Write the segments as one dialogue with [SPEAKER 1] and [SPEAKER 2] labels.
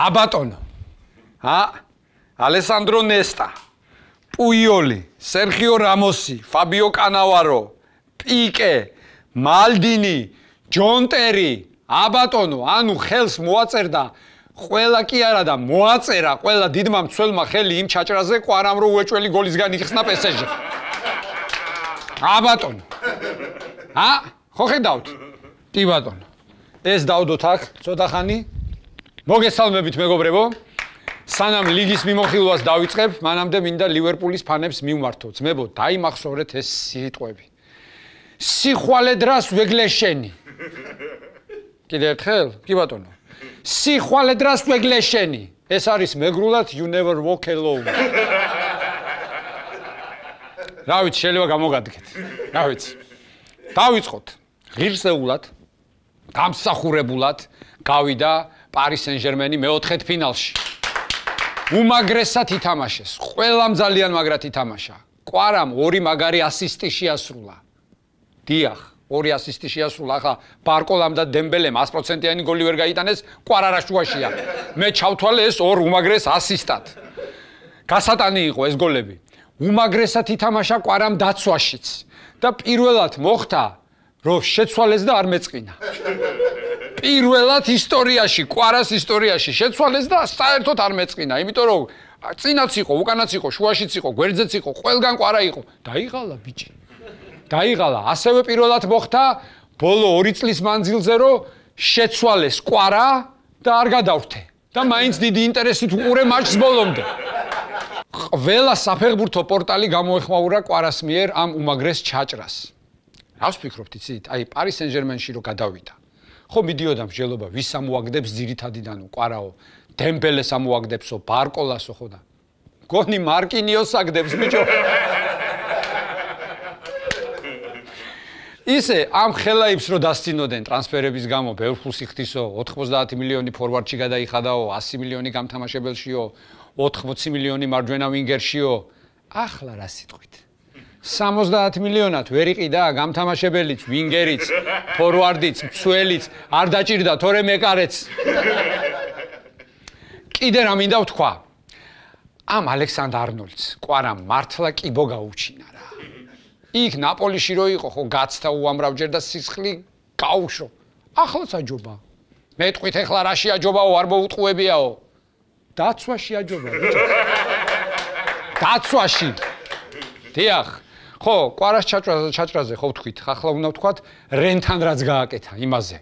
[SPEAKER 1] აბატონო. ალესანდრო ნესტა, პუიოლი, სერხიო რამოსი, ფაბიო კანავარო, პიკე, მალდინი, ჯონ ტერი, აბატონო, ანუ ხელს მოაწერდა ყველა კი არა და მოაწერა ყველა დიდმა მცველმა ხელი იმ ჩაჭრაზე ყვარამ რო უეჭველი გოლისგან იხსნა პესეჟი. აბატონო. ხო ხედავთ? კი ბატონო. ეს დავდოთ აქ ცოტა ხანი. მოგესალმებით მეგობრებო. სანამ ლიგის მიმოხილვას დავიწყებ, მანამდე მინდა ლივერპულის ფანებს მივმართო. ძმებო, დაიმახსოვრეთ ეს სიტყვები. სიხვალე დრას ვეგლეშენი. კიდე ერთხელ? კი ბატონო. სიხვალე დრას ვეგლეშენი. ეს არის მეგრულად you never walk alone. რა ვიცი, შეიძლება გამოგადგეთ. რა ვიცი. დავიწყოთ. ღირსეულად, გამსახურებულად გავიდა პარის სენ-ჟერმენი მეოთხედ ფინალში. უმაგრესად ითამაშეს. ყველამ ძალიან მაგრად ითამაშა. ყვარამ 2 მაგარი ასისტი შეასრულა. დიახ, 2 ასისტი შეასრულა. ახლა ბარკოლამ და დემბელემ 100%-იანი გოლი ვერ გაიტანეს, ყვარ არაშუაშია. მე ჩავთვალე ეს 2 უმაგრეს ასისტად. გასატანი იყო ეს გოლები. უმაგრესად ითამაშა ყვარამ დაცვაშიც და პირველად მოხდა, რომ შეცვალეს და არ მეწყინა. პირველად ისტორიაში, ყვარას ისტორიაში შეცვალეს და საერთოდ არ მეწყინა, იმიტომ რომ წინაც იყო, უკანაც იყო, შუაშიც იყო, გვერდზეც იყო, ყველგან ყვარა იყო. დაიღალა ბიჭი. დაიღალა. ასევე პირველად მოხდა ბოლო 2 წლის მანძილზე, რომ შეცვალეს ყვარა და არ გადავრთე. და მაინც დიდი ინტერესით უყურე მატჩს ბოლომდე. ყველა საფეხბურთო პორტალი გამოეხმაურა ყვარას მიერ ამ უმაგრეს ჩაჭრას. რას ვფიქრობთ, იცით? აი პარის სენ-ჟერმენში რო გადავიდა. ხო მიდიოდა მსჯელობა, ვის ამოაგდებს ძირითადიდან ყვარაო, დემბელეს ამოაგდებსო, ბარკოლასო ხო და. გონი მარკინიოს აგდებს ბიჭო. ისე ამ ხელაებს რო დასცინოდნენ ტრანსფერების გამო, ბევრ ფულს იხდისო, 90 მილიონი ფორვარდში გადაიხადაო, 100 მილიონი გამთამაშებელშიო, 80 მილიონი მარჯვენა ვინგერშიო. ახლა რა სიტყვით? 70 მილიონად ვერ იყიდა გამთამაშებელიც, ვინგერიც, ფორვარდიც, მცველიც, არ დაჭირდა თორე მეკარეც. კიდე რა მინდა ვთქვა? ამ ალექსანდრ არნოლდს ყვარამ მართლა კიბო გაუჩინა რა. იქ ნაპოლიში რო იყო, ხო გაცდა უამრავჯერ და სისხლი გაუშო. ახლაც აჯობა. მეტყვით ეხლა რაში აჯობაო, არ მოუტყუებიაო. დაცვაში აჯობა, ბიჭო. დაცვაში. დიახ. ხო, ყვარას ჩაჭრაზე ხო ვთქვით, ახლა უნდა ვთქვათ, რენთან რაც გააკეთა იმაზე.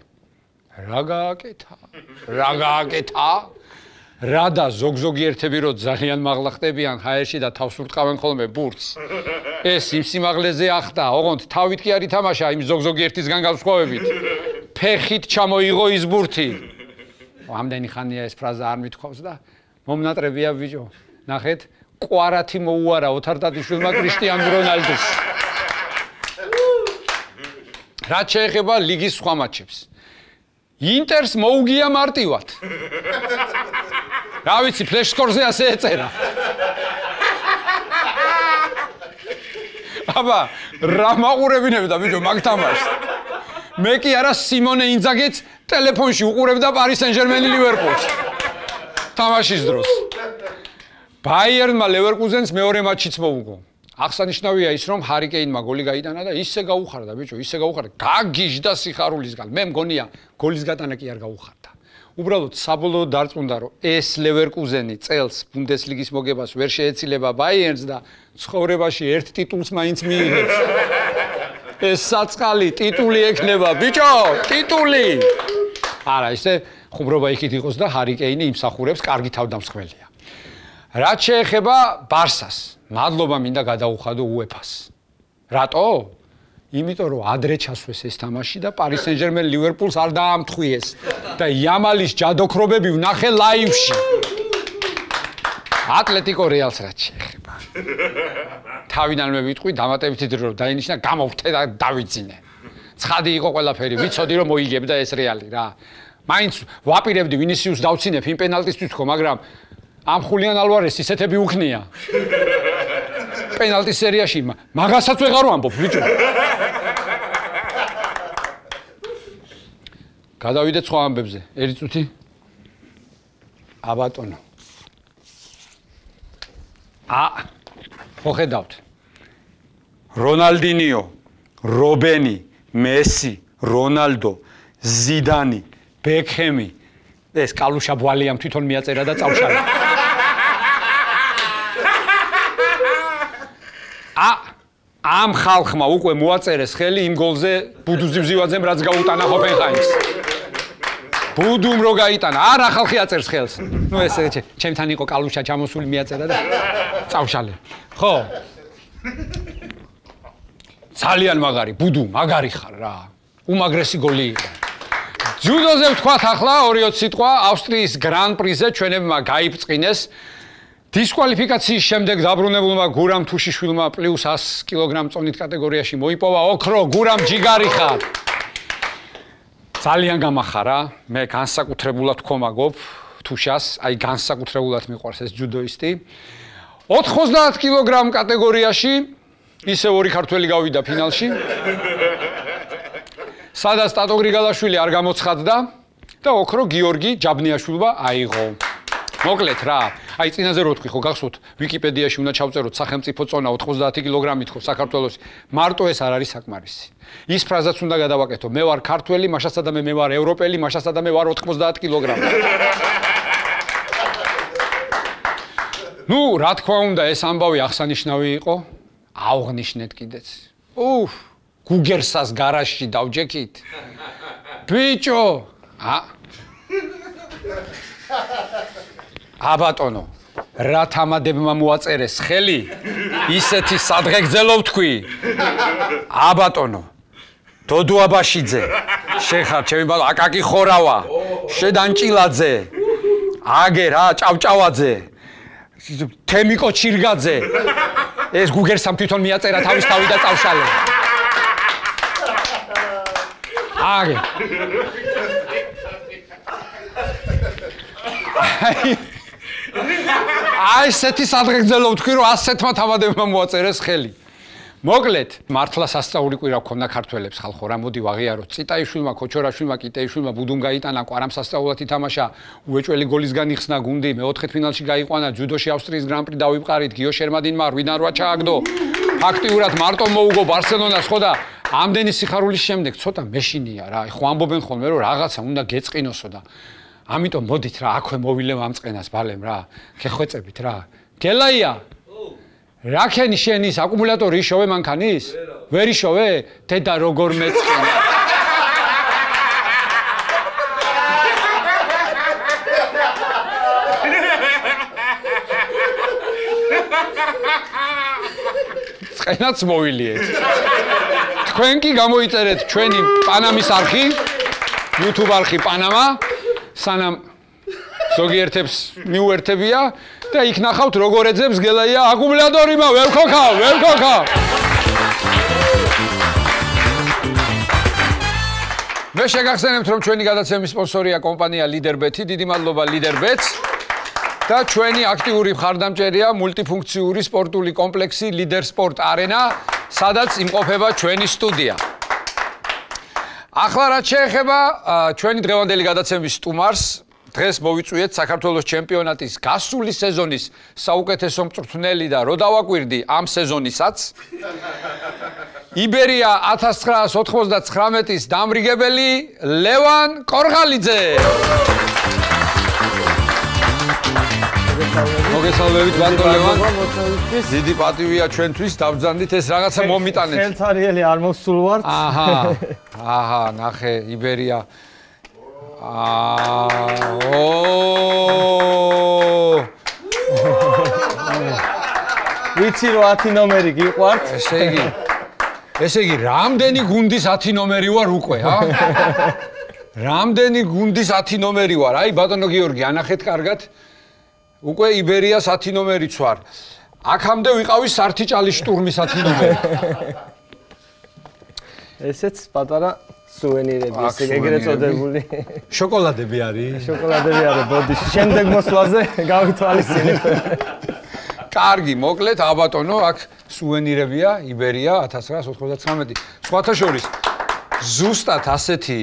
[SPEAKER 1] რა გააკეთა? რა გააკეთა? რა და ზოგ-ზოგი ერთები რო ძალიან მაღლა ხდებიან ჰაერში და თავს ურტყავენ ხოლმე ბურთს. ეს იმ სიმაღლეზე ახდა, ოღონდ თავით კი არ ითამაშა იმ ზოგ-ზოგი ერთისგან განსხვავებით. ფეხით ჩამოიღო ის ბურთი. ამდენი ხანია ეს ფრაზა არ მithქვავს და მომნატრებია ბიჭო. ნახეთ, ყვარათი მოუარა ოთარ-დადიშვილმა კრისტიანო რონალდოს. რაც შეეხება ლიგის სხვა მატჩებს. ინტერს მოუგია მარტივად. რა ვიცი, ფლეშსკორზე ასე ეწერა. აბა, რა მაყურებინებდა ბიჭო მაგ თამაშს. მე კი არა სიმონე ინძაგეც ტელეფონში უყურებდა პარის სენ-ჟერმენი ლივერპულს. თამაშის დროს. ბაიერნმა ლევერკუზენს მეორე მატჩიც მოუგო. აღსანიშნავია ის, რომ ჰარი კეინმა გოლი გაიტანა და ისე გაუხარდა, ბიჭო, ისე გაუხარდა. გაგიჟდა სიხარულისგან. მე მგონია, გოლის გატანა კი არ გაუხარდა. უბრალოდ საბოლოოდ დარწმუნდა, რომ ეს ლევერკუზენი წელს ბუნდესლიგის მოგებას ვერ შეეცილება ბაიერნს და ცხოვრებაში ერთ ტიტულს მაინც მიიღებს. ეს საწყალი ტიტული ექნება, ბიჭო, ტიტული. არა, ისე ხუმრობა იქით იყოს და ჰარი კეინი იმსახურებს, კარგი თავდამსხმელია. რაც შეეხება ბარსას, მადლობა მინდა გადაუხადო უეფას. რატო? იმიტომ რომ ადრე ჩასვეს ეს თამაში და პარის სენ-ჟერმენ ლივერპულს არ დაამთხვიეს და იამალის ჯადოქრობები ვნახე ლაივში. ატლეტიკო რეალს რაც შეეხება. თავიდანვე ვიტყვი, დამატებითი დრო რომ დაინიშნა, გამოვთე და დავიძინე. ცხადი იყო ყველაფერი, ვიცოდი რომ მოიგებდა ეს რეალი რა. მაინც ვაპირებდი ვინისიუს დავცინებ იმ პენალტისთვის ხო, მაგრამ ამ ხულიან ალვარეს ისეთები უქნია. პენალტის სერიაში მაგასაც ვეღარ ვამბობ, ბიჭო. გადავიდეთ სხვა ამბებზე. ერთი წუთი. აბატონო. ხო ხედავთ. რონალდინიო, რობენი, მესი, რონალდო, ზიდანი, ბექჰემი. ეს კალუშა ბვალიამ თვითონ მიაწერა და წავშალა. ამ ხალხმა უკვე მოაწერეს ხელი იმ გოლზე ბუდუზი მზივაძემ რაც გაუტანა ჰოფენჰაიმს. ბუდუმ რო გაიტანა, არა ხალხი აწერს ხელს. ნუ ესე ჩემთან იყო კალუშა ჩამოსული მიაწერა და წავშალე. ხო. ძალიან მაგარი, ბუდუ, მაგარი ხარ რა. უმაგრესი გოლი იყო. ჯუდოზე ვთქვათ ახლა 2-20 სიტყვა ავსტრიის გრან პრიზე ჩვენებმა გაიბწყინეს. დისკვალიფიკაციის შემდეგ დაბრუნებულმა გურამ თუშიშვილმა პლუს 100 კილოგრამ წონით კატეგორიაში მოიპოვა ოქრო. გურამ ჯიგარი ხარ. ძალიან გამახარა. მე განსაკუთრებულად ვქომაგობ თუშას, აი განსაკუთრებულად მიყვარს ეს ჯუდოისტი. 90 კილოგრამ კატეგორიაში ისე ორი ქართველი გავიდა ფინალში. სადაც ტატო გრიგალაშვილი არ გამოცხადდა და ოქრო გიორგი ჯაბნიაშვილმა აიღო. მოკლედ რა, აი წინაზე რო ვთქვი ხო გახსოვთ ვიკიპედიაში უნდა ჩავწეროთ სახელმწიფო წონა 90 კილოგრამით ხო საქართველოს მარტო ეს არ არის საკმარისი. ის ფრაზაც უნდა გადავაკეთო, მე ვარ ქართველი, მაშასა და მე ვარ ევროპელი, მაშასა და მე ვარ 90 კილოგრამი. ნუ რა თქმა უნდა ეს ამბავი აღსანიშნავი იყო, აღვნიშნეთ კიდეც. გუგერსას გარაჟში დავჯექით. ბიჭო, აბატონო, რა თამადებმა მოაწერეს ხელი, ისეთი სადღეგრძელო ვთქვი. აბატონო, დოდო აბაშიძე, შეხარ, ჩემი ბატონო, აკაკი ხორავა, შედანჭილაძე, აგერა, ჭავჭავაძე, თემიკო ჩირგაძე. ეს გუგერსამ თვითონ მიაწერა თავის თავი და წავშალე. აგე. აი ესეთი სადღეგრძელო ვთქვი, რომ ასეთმა თამადებმა მოაწერეს ხელი. მოკლედ, მართლა სასწაული კვირა გქონდა ქართველებს ხალხო, რა მოდი ვაღიაროთ. წიტაიშვილმა, ქოჩორაშვილმა, კიტეიშვილმა ბუდუმ გაიტანა, კვარამ სასწაულად ითამაშა, უეჭველი გოლისგან იხსნა გუნდი, მეოთხედფინალში გაიყვანა, ჯუდოში ავსტრიის გრან-პრი დავიწყარით, გიო შერმადინმა 8-დან 8 ჩააგდო. აქტიურად მარტო მოუგო ბარსელონას, ხო და ამდენი სიხარულის შემდეგ ცოტა მეშინია რა. ხო ამბობენ ხოლმე, რომ რაღაცა უნდა გეწყინოსო და ამიტომ მოდით რა, აქვე მოვილევ ამ წყენას ბალემ რა. გეხვეწებით რა. გელაია რაკენი შენის აკუმულატორი იშოვე მანქანის? ვერ იშოვე? დედა როგორ მეწყინა. წყენაც მოვილიეთ. თქვენ კი გამოიწერეთ ჩვენი პანამის არხი, YouTube არხი პანამა, სანამ ზოგიერთებს მიუერთებია და იქ ნახავთ როგორ ეძებს გელაია აკუმულატორიმა ვერ ქოქავ. მე შეგახსენებთ რომ ჩვენი გადაცემის სპონსორია კომპანია LeaderBet-ი, დიდი მადლობა LeaderBet-ს და ჩვენი აქტიური მხარდამჭერია მულტიფუნქციური სპორტული კომპლექსი Leader Sport Arena, სადაც იმყოფება ჩვენი სტუდია. ახლა რაც შეეხება ჩვენი დღევანდელი გადაცემის სტუმარს, დღეს მოვიწვიეთ საქართველოს ჩემპიონატის გასული სეზონის საუკეთესო მწვრთნელი და რო დავაკვირდი ამ სეზონისაც იბერია 1999-ის დამრიგებელი ლევან კორღალიძე. მოგესალმებით ბატონ ლევან. დიდი პატივია ჩვენთვის დავბრძანდით ეს რაღაცა მომიტანეთ.
[SPEAKER 2] ხელთარიელი არ მოსულ ვართ.
[SPEAKER 1] აჰა, ნახე იბერია.
[SPEAKER 2] ვიცი რომ 10 ნომერი გიყვართ.
[SPEAKER 1] ესე იგი, რამდენი გუნდის 10 ნომერი ვარ უკვე, ჰა? რამდენი გუნდის 10 ნომერი ვარ? აი ბატონო გიორგი, ანახეთ კარგად. უკვე იბერიას 10 ნომერიც ვარ. აქამდე ვიყავი სართიჭალის შტურმის 10 ნომერი.
[SPEAKER 2] ესეც პატარა სუვენირები, ესე ეგრეთ წოდებული.
[SPEAKER 1] შოკოლადები არის?
[SPEAKER 2] შოკოლადები არის, ბოდიში. შემდეგ მოსვლაზე გავითვალისწინებ.
[SPEAKER 1] კარგი, მოკლედ, აბატონო, აქ სუვენირებია, იბერია 1999. სხვათა შორის, ზუსტად ასეთი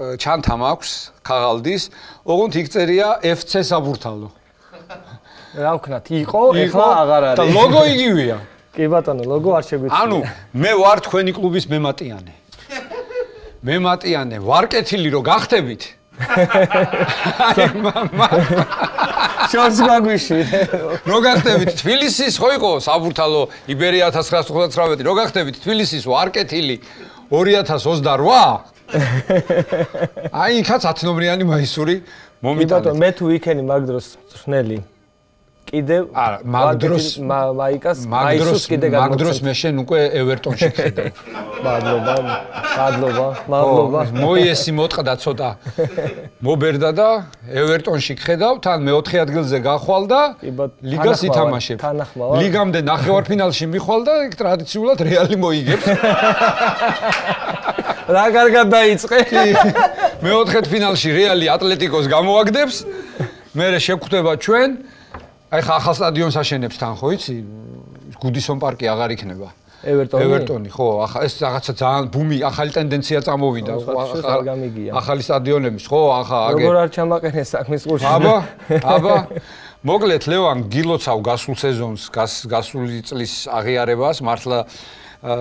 [SPEAKER 1] ჩანთა მაქვს ქაღალდის, ოღონდ იქ წერია FC საბურთალო.
[SPEAKER 2] რა ვქნათ, იყო, ეხლა აღარ არის.
[SPEAKER 1] და ლოგო იგივეა.
[SPEAKER 2] კი ბატონო, ლოგო არ შეგვიძლია.
[SPEAKER 1] ანუ მე ვარ თქვენი კლუბის მემატიანე. მემატიანე, ვარკეთილი რო გახდებით.
[SPEAKER 2] შორს გაგვიშვი.
[SPEAKER 1] რო გახდებით თბილისის ხო იყო საბურთალო იბერია 1999 რო გახდებით თბილისის ვარკეთილი 2028 აი იქაც 10 ნომრიანი მაისური მომიტანეთ.
[SPEAKER 2] ბატონო, მე თუ იქენი მაგ დროს ხნელი. კიდევ
[SPEAKER 1] არა, მაგ დროს
[SPEAKER 2] მაიკას მაისურს კიდე გამოცემ.
[SPEAKER 1] მაგ დროს მე შენ უკვე ევერტონში ხედავ.
[SPEAKER 2] მადლობა.
[SPEAKER 1] მოიესი მოტყდა ცოტა. მობერდა და ევერტონში ხედავ, თან მე-4 ადგილზე გახვალ და ლიგას ითამაშებ. ლიგამდე ნახევარფინალში მიხვალ და იქ ტრადიციულად რეალი მოიგებს.
[SPEAKER 2] რა კარგად დაიწყე.
[SPEAKER 1] მე-4 ფინალში რეალი ატლეტიკოს გამოაგდებს. მერე შეგხვდება ჩვენ. აი ხა ახალ სტადიონს აშენებს თან ხო იცი? გუდისონ პარკი აღარ იქნება. ევერტონი ხო, ახლა ეს რაღაცა ძალიან ბუმი, ახალი ტენდენცია წამოვიდა. ახალი სტადიონების ხო, ახლა აგერ.
[SPEAKER 2] როგორ არ ჩამაყენეს საქმის ყურში.
[SPEAKER 1] აბა. მოკლედ ლევან გილოცავ გასულ სეზონს, გასული წლის აღიარებას, მართლა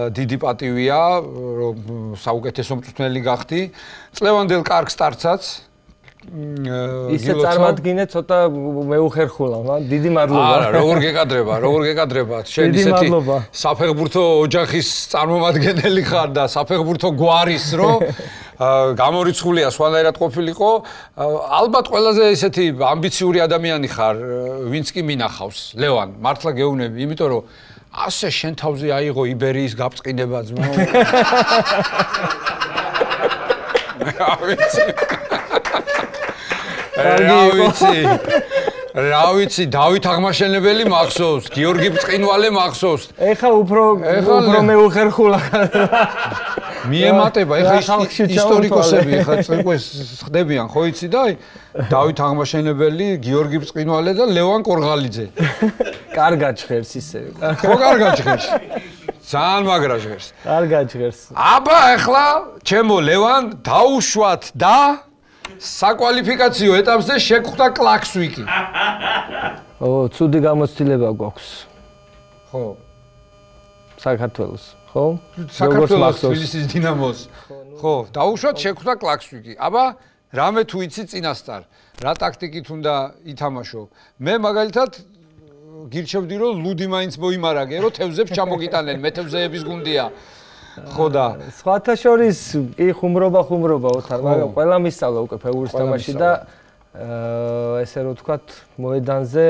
[SPEAKER 1] დიდი პატივია, რომ საუკეთესო მწვრთნელი გახდი. წლევანდელ კარგ სტარტსაც
[SPEAKER 2] ისე წარმადგინე ცოტა მეუხერხულა, დიდი მადლობა.
[SPEAKER 1] არა, როგორ გეკადრება. შენ ისეთი საფეხბურთო ოჯახის წარმომადგენელი ხარ და საფეხბურთო გვარის რო გამორიცხულია სხვანაირად ყოფილიყო. ალბათ ყველაზე ისეთი ამბიციური ადამიანი ხარ, ვინც კი მინახავს. ლევან, მართლა გეუბნები, იმიტომ რომ ასე შენ თავზე აიღო იბერიის გაბწყინება ძმაო. რა ვიცი, დავით აღმაშენებელი მახსოვს, გიორგი ბრწყინვალე მახსოვს.
[SPEAKER 2] ეხა უფრო მეუხერხულა.
[SPEAKER 1] მიემატება, ეხა ისტორიკოსები ეხა წიყვეს ხდებიან, ხო იცი და აი დავით აღმაშენებელი, გიორგი ბრწყინვალე და ლევან კორღალიძე.
[SPEAKER 2] კარგად ჟღერს ისე.
[SPEAKER 1] ხო კარგად ჟღერს. ძალიან მაგრა ჟღერს.
[SPEAKER 2] კარგად ჟღერს.
[SPEAKER 1] აბა ეხლა ჩემო ლევან დაუშვათ და საკვალიფიკაციო ეტაპზე შეგხვდა კლაქსვიკი.
[SPEAKER 2] ცუდი გამოცდილება გვაქვს.
[SPEAKER 1] ხო.
[SPEAKER 2] საქართველოს, ხო?
[SPEAKER 1] საქართველოს თბილისის დინამოს. ხო, დაუშვათ შეგხვდა კლაქსვიკი. აბა რამე თუ იცი წინასწარ, რა ტაქტიკით უნდა ითამაშო. მე მაგალითად გირჩევდი რომ ლუდი მაინც მოიმარაგე, რომ თევზებს ჩამოგიტანენ, მე თევზეების გუნდია. ხო და
[SPEAKER 2] სხვათა შორის კი ხუმრობა ოთარ, მაგრამ ყველა მისწავლა უკვე ფეხბურთის თამაში და ესე რომ ვთქვათ, მოედანზე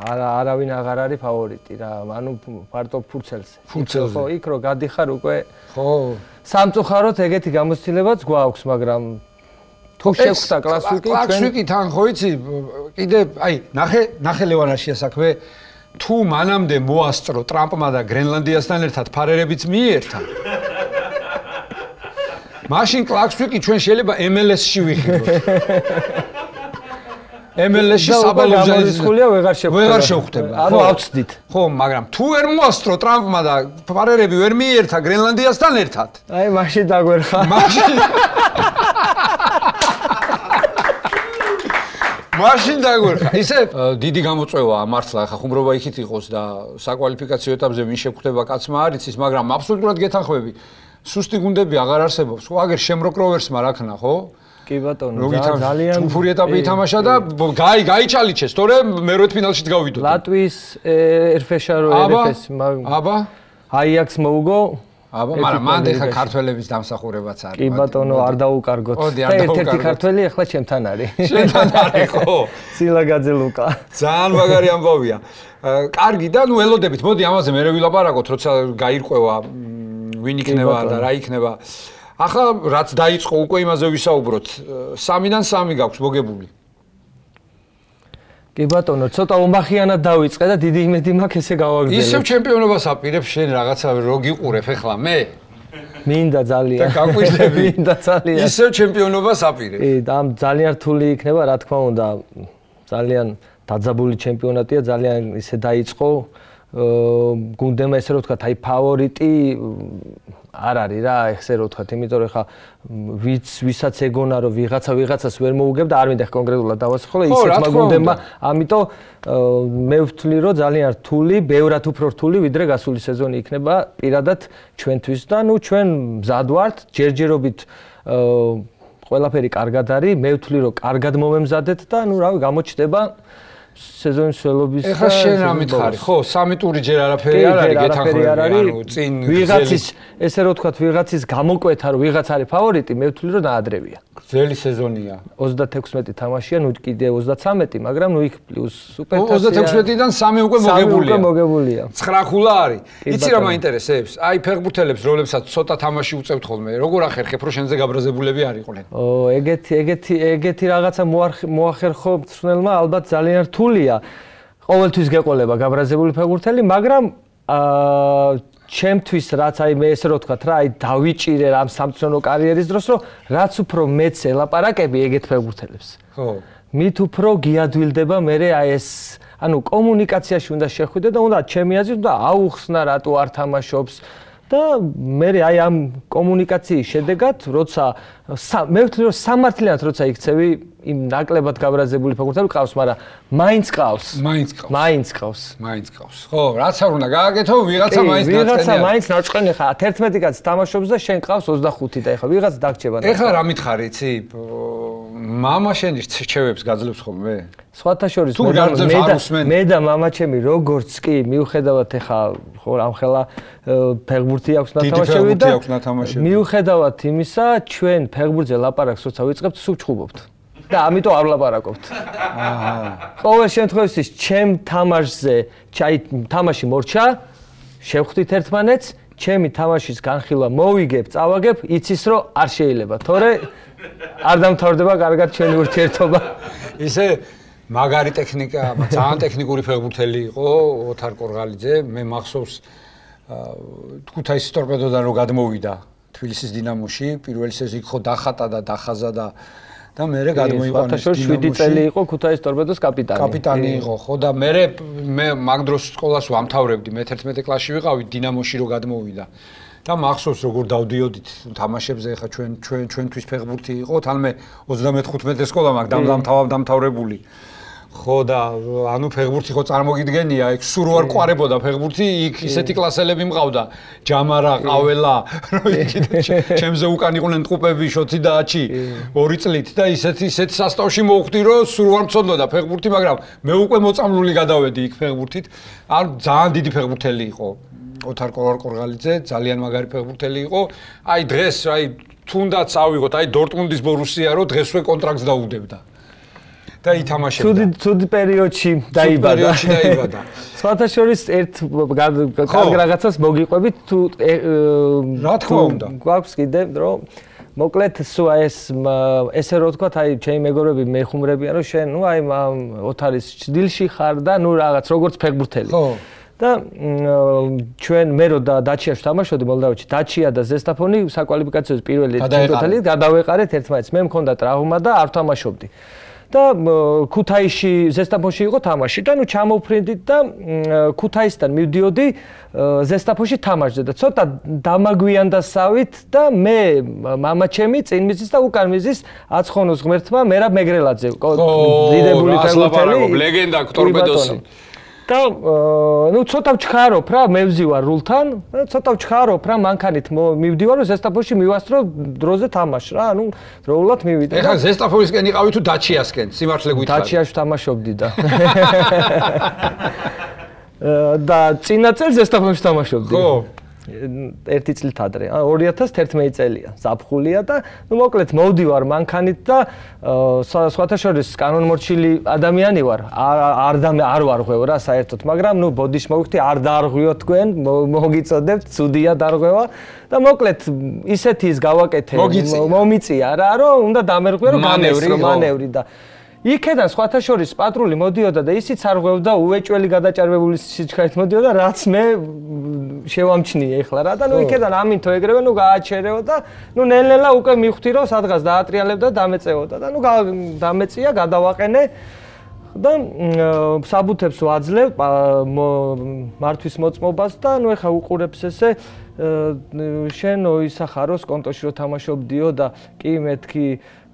[SPEAKER 2] არავინ აღარ არის ფავორიტი რა, ანუ ფარტო ფურცელზე. ხო, იქ რო გადიხარ უკვე
[SPEAKER 1] ხო.
[SPEAKER 2] სამწუხაროდ ეგეთი გამოცდილებაც გვაქვს, მაგრამ თუ შეგხვდა
[SPEAKER 1] კლაქსვიკი თან ხო იცი, კიდე აი ნახე ლევანაშია საქმე, თუ მანამდე მოასწრო ტრამპმა და გრენლანდიასთან ერთად ფარერებიც მიიერთა. მაშინ კლაქსვიკი ჩვენ შეიძლება MLS-ში ვიხილოთ. MLS-ში
[SPEAKER 2] საბალოჟანისხულია ვეღარ შევხვდება. ანუ ავწდით.
[SPEAKER 1] ხო, მაგრამ თუ ვერ მოასწრო ტრამპმა და ფარერები ვერ მიიერთა გრენლანდიასთან ერთად.
[SPEAKER 2] აი მაშინ დაგვერხა.
[SPEAKER 1] მაშინ დაგვერხა. ისე დიდი გამოწვევაა მართლა, ხა ხუმრობა იქით იყოს და საკვალიფიკაციო ეტაპზე ვინ შეგხვდება კაცმა არ იცის, მაგრამ აბსოლუტურად გეთანხმები. სუსტი გუნდები აღარ არსებობს. ხო, აგერ შემროკროვერსმა რა ქნა, ხო?
[SPEAKER 2] კი ბატონო, ძალიან
[SPEAKER 1] ჩუფური ეტაპი ითამაშა და გაიჩალიჩეს, თორე მერვე ფინალში გავიდო.
[SPEAKER 2] ლატვიის ერფეშა რო ერფეს,
[SPEAKER 1] აბა
[SPEAKER 2] აიაქს მოუგო.
[SPEAKER 1] აბა, მაგრამ მანდ ეხა ქართველების დამსახურებაც არის.
[SPEAKER 2] კი ბატონო, არ დაუკარგოთ. ერთ-ერთი ქართველი ახლა ჩემთან არის.
[SPEAKER 1] შენთან არის, ხო?
[SPEAKER 2] სილაგაძე ლუკა.
[SPEAKER 1] ძალიან მაგარი ამბავია. კარგი და ნუ ელოდებით, მოდი ამაზე მე ვილაპარაკოთ, როცა გაირკვევა ვინ იქნება და რა იქნება. ახლა რაც დაიწყო უკვე იმაზე ვისაუბროთ. 3-დან 3 გაქვს მოგებული.
[SPEAKER 2] კი ბატონო, ცოტა ომახიანად დავიწყე და დიდი იმედი მაქვს ესე გავაგრძელებ.
[SPEAKER 1] ისევ ჩემპიონობას აპირებ შენ რაღაცა რო გიყურებ ახლა მე.
[SPEAKER 2] მინდა ძალიან.
[SPEAKER 1] და გაგვიძები.
[SPEAKER 2] მინდა ძალიან.
[SPEAKER 1] ისევ ჩემპიონობას აპირებ.
[SPEAKER 2] კი, და ძალიან რთული იქნება, რა თქმა უნდა. ძალიან დაძაბული ჩემპიონატია, ძალიან ისე დაიწყო. გუნდემა ესე რომ ვთქვათ, აი ფავორიტი არ არის რა, ესე რო ვთქვათ, იმიტომ რომ ხა ვისაც ეგონა რომ ვიღაცას ვერ მოუგებ და არ მინდა კონკრეტულად დავასახელო, ისეთ მაგონდება, ამიტომ მე ვთვლი რომ ძალიან რთული, ბევრად უფრო რთული ვიდრე გასული სეზონი იქნება პირადად ჩვენთვის და ნუ ჩვენ მზად ვართ, ჯერჯერობით ყველაფერი კარგად არის, მე ვთვლი რომ კარგად მომემზადეთ და ნუ რავი გამოჩნდება სეზონის სველობის
[SPEAKER 1] ეხლა შენ რა მითხარი ხო 3 ტური ჯერ არაფერი არ არის გეთანხმები ანუ წინ
[SPEAKER 2] ვიღაცის ესე რო ვთქვათ ვიღაცის გამოკვეთა რომ ვიღაც არის ფავორიტი მე ვთვლი რომ დაადრევია
[SPEAKER 1] გრძელი სეზონია
[SPEAKER 2] 36 თამაშია ნუ კიდე 33 მაგრამ ნუ იქ პლუს სუპერთასია
[SPEAKER 1] 36-დან 3 უკვე
[SPEAKER 2] მოგებულია
[SPEAKER 1] 9 ხულა არის იცი რა მაინტერესებს აი ფეხბურთელებს რომლებსაც ცოტა თამაში უწევთ ხოლმე როგორ ახერხებ რომ შენზე გაბრაზებულები არ იყვნენ
[SPEAKER 2] ეგეთი რაღაცა მოახერხო მწვრთნელმა ალბათ ძალიან რთულია ყოველთვის გეყოლება გაბრაზებული ფეხბურთელი მაგრამ ჩემთვის რაც აი მე ესე რო ვთქვათ რა აი დავიჭირე რამ სამწვრთნელო კარიერის დროს რომ რაც უფრო მეც ელაპარაკები ეგეთ ფეხბურთელებს
[SPEAKER 1] ხო
[SPEAKER 2] მით უფრო გიადვილდება მე აი ეს ანუ კომუნიკაციაში უნდა შეხვიდე და უნდა ჩემი აზრით უნდა აუხსნა რატო არ თამაშობს და მე აი ამ კომუნიკაციის შედეგად როცა მე ვთვლი რომ სამართლიანად როცა იქცევი იმ ნაკლებად გაბრაზებული ფეხბურთელი ყავს, მაგრამ მაინც ყავს.
[SPEAKER 1] ხო, რაც არ უნდა გააკეთო, ვიღაცა
[SPEAKER 2] მაინც ნაწყენია ხა 11 კაცი თამაშობს და შენ ყავს 25 და ეხლა ვიღაც დაგჭება.
[SPEAKER 1] ეხლა რა მითხარი, იცი? მამა შენი რჩევებს გაძლევს ხოლმე?
[SPEAKER 2] სხვათა შორის მე და მამა ჩემი როგორც კი მიუხედავად ეხლა ხო ამხელა ფეხბურთი აქვს ნათამაშები და მიუხედავად იმისა ჩვენ ფეხბურთზე ლაპარაკს როცა ვიწყებთ სულ ჩხუბობთ. და ამიტომ არ ვლაპარაკობთ. ყოველ შემთხვევაში ჩემ თამაშზე, თამაში მორჩა, შევხვდით ერთმანეთს, ჩემი თამაშის განხილვა მოვიგებ, წავაგებ, იცის რომ არ შეიძლება, თორე არ დამთავრდება კარგად ჩვენი ურთიერთობა.
[SPEAKER 1] ისე მაგარი ტექნიკა, ძალიან ტექნიკური ფეხბურთელი იყო ოთარ კორღალიძე, მე მახსოვს ქუთაისის ტორპედოდან რო გადმოვიდა თბილისის დინამოში, პირველი სეზონი ხო დახატა და დახაზა და მერე გადმოიყვანეს
[SPEAKER 2] დინამოში 7 წელი იყო ქუთაისის ტორპედოს
[SPEAKER 1] კაპიტანი იყო ხო და მე მაგ დროს სკოლას ვამთავრებდი მე 11 კლასში ვიყავი დინამოში რო გადმოვიდა და მახსოვს როგორ დავდიოდით თამაშებზე ხა ჩვენთვის ფეხბურთი იყო თან მე 35 სკოლა მაგ დამთავრებული ხო და ანუ ფეხბურთი ხო წარმოგიდგენია იქ სულ არ ყვარებოდა ფეხბურთი იქ ისეთი კლასელები მყავდა ჯამარა ყაველა ჩემზე უკან იყვნენ ტყუპები შოთი და აჩი 2 წლით და ისეთი სასტავში მოვხვდი რომ სულ არ მწონდოდა ფეხბურთი მაგრამ მე უკვე მოწამლული გადავედი იქ ფეხბურთით არ ძალიან დიდი ფეხბურთელი იყო ოთარ კორღალიძე ძალიან მაგარი ფეხბურთელი იყო აი დღეს აი თუნდაც ავიღოთ აი დორტმუნდის ბორუსია რომ დღესვე კონტრაქტს დაუდებდა და ითამაშებდა.
[SPEAKER 2] ცუდი პერიოდში დაიბადა. სხვათა შორის ერთ კარგ რაღაცას მოგიყვებით თუ
[SPEAKER 1] რა თქმა უნდა.
[SPEAKER 2] გვაქვს კიდე რომ მოკლედ სულ ესე რო ვთქვათ აი ჩემი მეგობრები მეხუმრებიან რომ შენ ნუ აი ოთარის ჭდილში ხარ და ნუ რაღაც როგორც ფეხბურთელი.
[SPEAKER 1] ხო.
[SPEAKER 2] და ჩვენ მე რო დაჩიაში თამაშობდი მოლდავეთში დაჩია და ზესტაფონი საკვალიფიკაციო პირველი ჩემპიონატი გადავეყარეთ ერთმანეთს მე მქონდა ტრავმა და არ თამაშობდი. და ქუთაისში ზესტაფონში იყო თამაში და ნუ ჩამოვფრინდით და ქუთაისთან მივდიოდი ზესტაფონში თამაშზე და ცოტა დამაგვიანდასავით და მე მამა ჩემი წინ მიზის და უკან მიზის აცხონოს ღმერთმა მერაბ მეგრელაძე დიდებული ფეხბურთელი
[SPEAKER 1] ლეგენდა ტორპედოსი
[SPEAKER 2] და ნუ ცოტა ვჩქარობ რა მე ვზივარ რულთან ცოტა ვჩქარობ რა მანქანით მივდივარ რომ ზესტაფონში მივასწრო დროზე თამაშ რა ანუ დროულად მივიდე
[SPEAKER 1] ეხლა ზესტაფონისკენ იყავი თუ დაჩიასკენ სიმართლე გითხრა
[SPEAKER 2] დაჩიაში თამაშობდი და წინა წელს ზესტაფონში თამაშობდი
[SPEAKER 1] ხო
[SPEAKER 2] ერთი წლით ადრე 2011 წელია ზაფხულია და ნუ მოკლედ მოვდივარ მანქანით და სხვათა შორის კანონმორჩილი ადამიანი ვარ არ ვარღვევ რა საერთოდ მაგრამ ნუ ბოდიში მოვიხდი არ დაარღვიო თქვენ მოგიწოდებთ ცუდია დარღვევა და მოკლედ ისეთი ის გავაკეთე მომიწია რა რომ უნდა დამერღვიო რომ გამესრო მანევრი და იქედან სხვათა შორის პატრული მოდიოდა და ისიც არ ღვევდა უეჭველი გადაჭარბებული სიჩქარით მოდიოდა რაც მე შევამჩნიე ეხლა რა და ნუ იქედან ამინთო ეგრევე ნუ გააჩერეო და ნუ ნელ-ნელა უკვე მივხვდი რომ სადღაც დაატრიალებდა დამეწეოდა და ნუ დამეწია გადავაყენე და საბუთებს ვაძლევ მართვის მოწმობას და ნუ ეხლა უყურებს ესე შენო ისახაროს კონტოში რო თამაშობდიო და კი მეთქი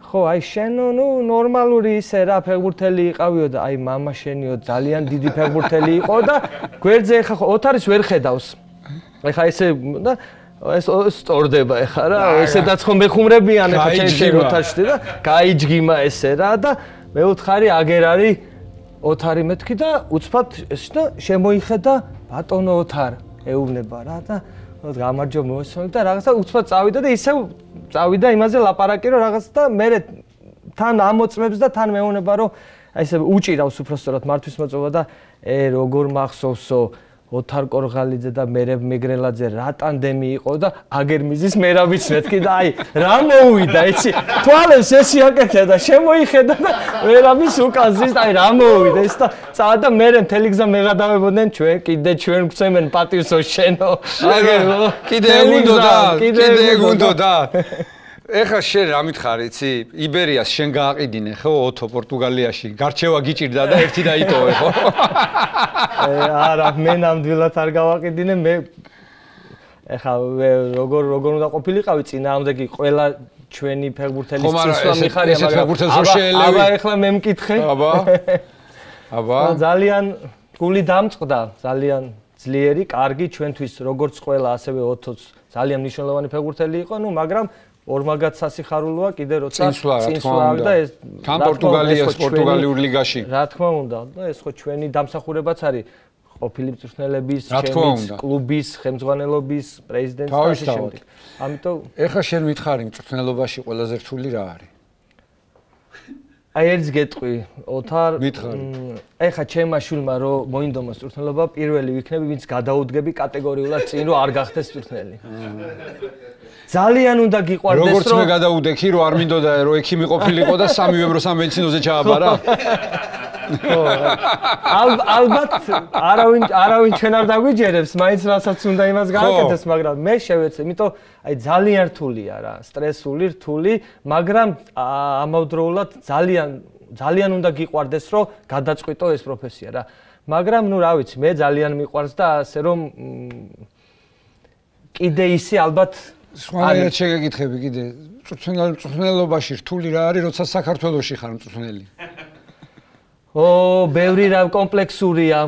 [SPEAKER 2] ხო აი შენო ნუ ნორმალური ისე რა ფეხბურთელი იყავიო და აი მამა შენიო ძალიან დიდი ფეხბურთელი იყო და გვერდზე ეხა ხო ოთარის ვერ ხედავს ეხა ესე და ეს სწორდება ეხა რა ესედაც ხო მეხუმრებიან ეხა ჩემ ოთარში და გაიჯგიმა ესე რა და მეოთხარი აგერ არის ოთარი მეთქი და უცბად ეს და შემოიხედა ბატონო ოთარ ეუბნება რა და გამარჯობა მოსწონი და რაღაცა უცბად წავიდა და ისევ წავიდა იმაზე ლაპარაკი რომ რაღაც და მე თან ამოწმებს და თან მეუბნება რომ აი ესე უჭირავს უბრალოდ მართვის მოწვევა და როგორ მახსოვსო ოთარ კორღალიძე და მერებ მეგრელაძე რა ტანდემი იყო და აგერმიზის მერაბიც მეთქი და აი რა მოუვიდა იცი თვალებს ესე აკეთე და შემოიხედა და მერაბის უკან ზის აი რა მოუვიდა ის და წადა მერე მთელი გზა მეღადავებოდნენ ჩვენ კიდე ჩვენ გვცემენ პატივსო შენო აგერო
[SPEAKER 1] კიდე გუნდოდა ეხა შენ რა მითხარი იცი იბერიას შენ გააყიდინე ხო ოთო პორტუგალიაში გარჩევა გიჭირდა და ერთი დაიტოვე ხო
[SPEAKER 2] არა მე ნამდვილად არ გავაყიდინე მე ეხა როგორ უნდა ყოფილიყავი წინააღმდეგი ყველა ჩვენი ფეხბურთელის წინსვლა მიხარია მაგრამ აბა ეხლა მე მკითხე
[SPEAKER 1] აბა
[SPEAKER 2] ძალიან გული დამწყდა ძალიან ძლიერი კარგი ჩვენთვის როგორც ყველა ასევე ოთოც ძალიან მნიშვნელოვანი ფეხბურთელი იყო ნუ მაგრამ ორმაგად სასიხარულოა კიდე როცა წინსვლა და ეს
[SPEAKER 1] თან პორტუგალიის პორტუგალიურ ლიგაში
[SPEAKER 2] რა თქმა უნდა და ეს ხო ჩვენი დამსახურებაც არის ყოფილი მწვრთნელების ჩემი კლუბის ხელმძღვანელობის პრეზიდენტის და ასე შემდეგ ამიტომ
[SPEAKER 1] ეხლა შენ მითხარი მწვრთნელობაში ყველაზე რთული რა არის
[SPEAKER 2] აი ერთს გეტყვი ოთარ
[SPEAKER 1] მითხარი
[SPEAKER 2] ეხლა ჩემმა შვილმა რომ მოინდომა მწვრთნელობა პირველი ვიქნები ვინც გადაუდგები კატეგორიულად წინ რომ არ გახდეს მწვრთნელი ძალიან უნდა გიყვარდეს რომ
[SPEAKER 1] როგორც მე გადაუდექი რომ არ მინდოდა რომ ექიმი ყოფილიყო და სამივე რო სამედიცინოზე ჩააბარა
[SPEAKER 2] ხო ალბათ არავინ ჩვენ არ დაგვიჯერებს მაინც რასაც უნდა იმას გააკეთოს მაგრამ მე შევეცე იმიტომ აი ძალიან რთულია რა სტრესული რთული მაგრამ ამავდროულად ძალიან უნდა გიყვარდეს რომ გადაწყვიტო ეს პროფესია რა მაგრამ ნუ რა ვიცი მე ძალიან მიყვარს და ასე რომ კიდე ისე ალბათ
[SPEAKER 1] სხვანაირად შეგეკითხები კიდე მწვრთნელობაში რთული რა არის როცა საქართველოში ხარ მწვრთნელი
[SPEAKER 2] ბევრი რა კომპლექსურია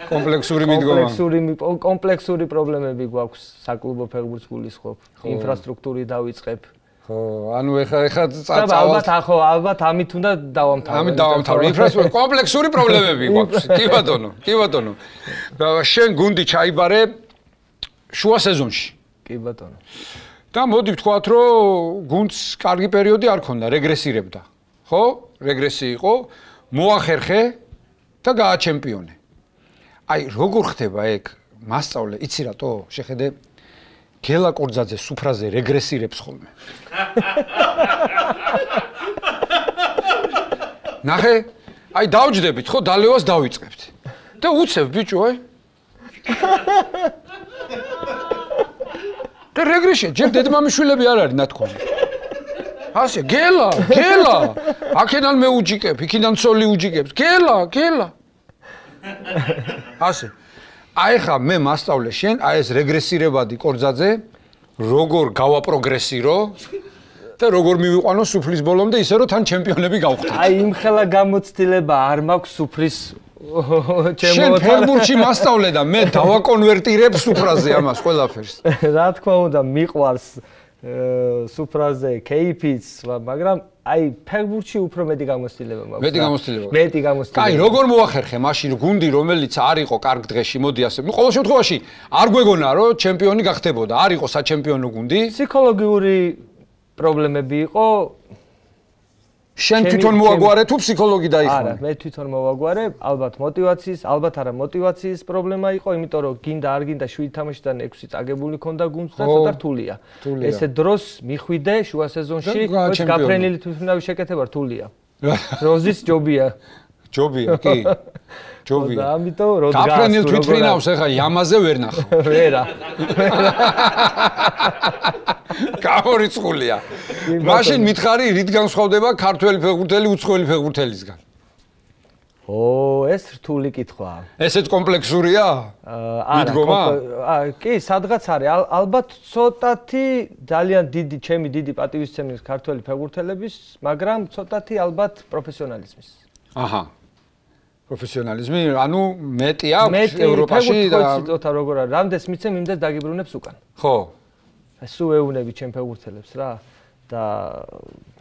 [SPEAKER 1] კომპლექსური მიდგომა
[SPEAKER 2] კომპლექსური პრობლემები გვაქვს საკლუბო ფეხბურთს გულისხმობ ინფრასტრუქტური დავიწყებ
[SPEAKER 1] ხო ანუ ეხა წავალთ
[SPEAKER 2] ალბათ ამით უნდა დავამთავრებ
[SPEAKER 1] ამით დავამთავრებ ინფრასტრუქტურა კომპლექსური პრობლემები გვაქვს კი ბატონო შენ გუნდი ჩაიბარე შუა სეზონში
[SPEAKER 2] კი ბატონო
[SPEAKER 1] და მოდი ვთქვათ რომ გუნდს კარგი პერიოდი არ ქონდა რეგრესირებდა ხო რეგრესი იყო მოახერხე და გააჩემპიონე აი როგორ ხდება ეგ მასწავლე იცი რატო შეხედე გელა კორძაძე სუფრაზე რეგრესირებს ხოლმე ნახე აი დავჯდებით ხო დალევას დავიწყებთ და უცებ ბიჭო აი და რეგრესია ჯერ დედმამიშვილები არ არის ნათქვამი ასე გელა აქედან მე უჯიკებ იქიდან ცოლი უჯიკებს გელა ასე აი ხა მე მასწავლე შენ აი ეს რეგრესირებადი კორძაძე როგორ გავაპროგრესირო და როგორ მივიყვანო სუფრის ბოლომდე ისე რომ თან ჩემპიონები გავხდეთ
[SPEAKER 2] აი იმხელა გამოცდილება არ მაქვს სუფრის
[SPEAKER 1] შენ ფეხბურთში მასწავლე და მე დავაკონვერტირებ სუფრაზე ამას ყველაფერს
[SPEAKER 2] რა თქმა უნდა მიყვარს სუფრაზე кейფიც მაგრამ აი ფეხბურთში უფრო მეტი გამოცდილება მაქვს მეტი გამოცდილება
[SPEAKER 1] აი როგორ მოახერხე მაშინ გუნდი რომელიც არ იყო კარგ დღეში მოდი ასე ნუ ყოველ შემთხვევაში არ გვეგონა რომ ჩემპიონი გახდებოდა არ იყო საჩემპიონო გუნდი
[SPEAKER 2] ფსიქოლოგიური პრობლემები იყო
[SPEAKER 1] შენ თვითონ მოაგვარე თუ ფსიქოლოგი დაიხმარა?
[SPEAKER 2] არა, მე თვითონ მოვაგვარე, ალბათ მოტივაციის, ალბათ არა მოტივაციის პრობლემა იყო, იმიტომ რომ გინდა არ გინდა 7 თამაშიდან 6 წაგებული ქონდა გუნდს და ცოტა რთულია. ესე დროს მიხვიდე შუა სეზონში, ეს გაფრენილი თვითმფრინავი შეკეთება რთულია. როზის ჯობია.
[SPEAKER 1] ჯობია, კი. ჯობია.
[SPEAKER 2] და ამიტომ როდგა
[SPEAKER 1] გაფრენილ თვითმფრინავს ახლა იამაზე ვერ ნახავ.
[SPEAKER 2] ვერა.
[SPEAKER 1] გამორიცხულია. მაშინ მითხარი რით განსხვავდება ქართველი ფეხბურთელი უცხოელი ფეხბურთელისგან?
[SPEAKER 2] ეს რთული კითხვაა.
[SPEAKER 1] ესეც კომპლექსურია?
[SPEAKER 2] კი, სადღაც არის. ალბათ ცოტათი ძალიან დიდი, ჩემი დიდი პატივისცემის ქართველი ფეხბურთელების, მაგრამ ცოტათი ალბათ პროფესიონალიზმის.
[SPEAKER 1] აჰა. პროფესიონალიზმი, ანუ მეტი აქვს ევროპაში
[SPEAKER 2] და ცოტა როგორ არის, რამდენს მიცემ იმდენს დაგიბრუნებს უკან.
[SPEAKER 1] ხო.
[SPEAKER 2] სულ ეუბნები ჩემ ფეხბურთელებს რა და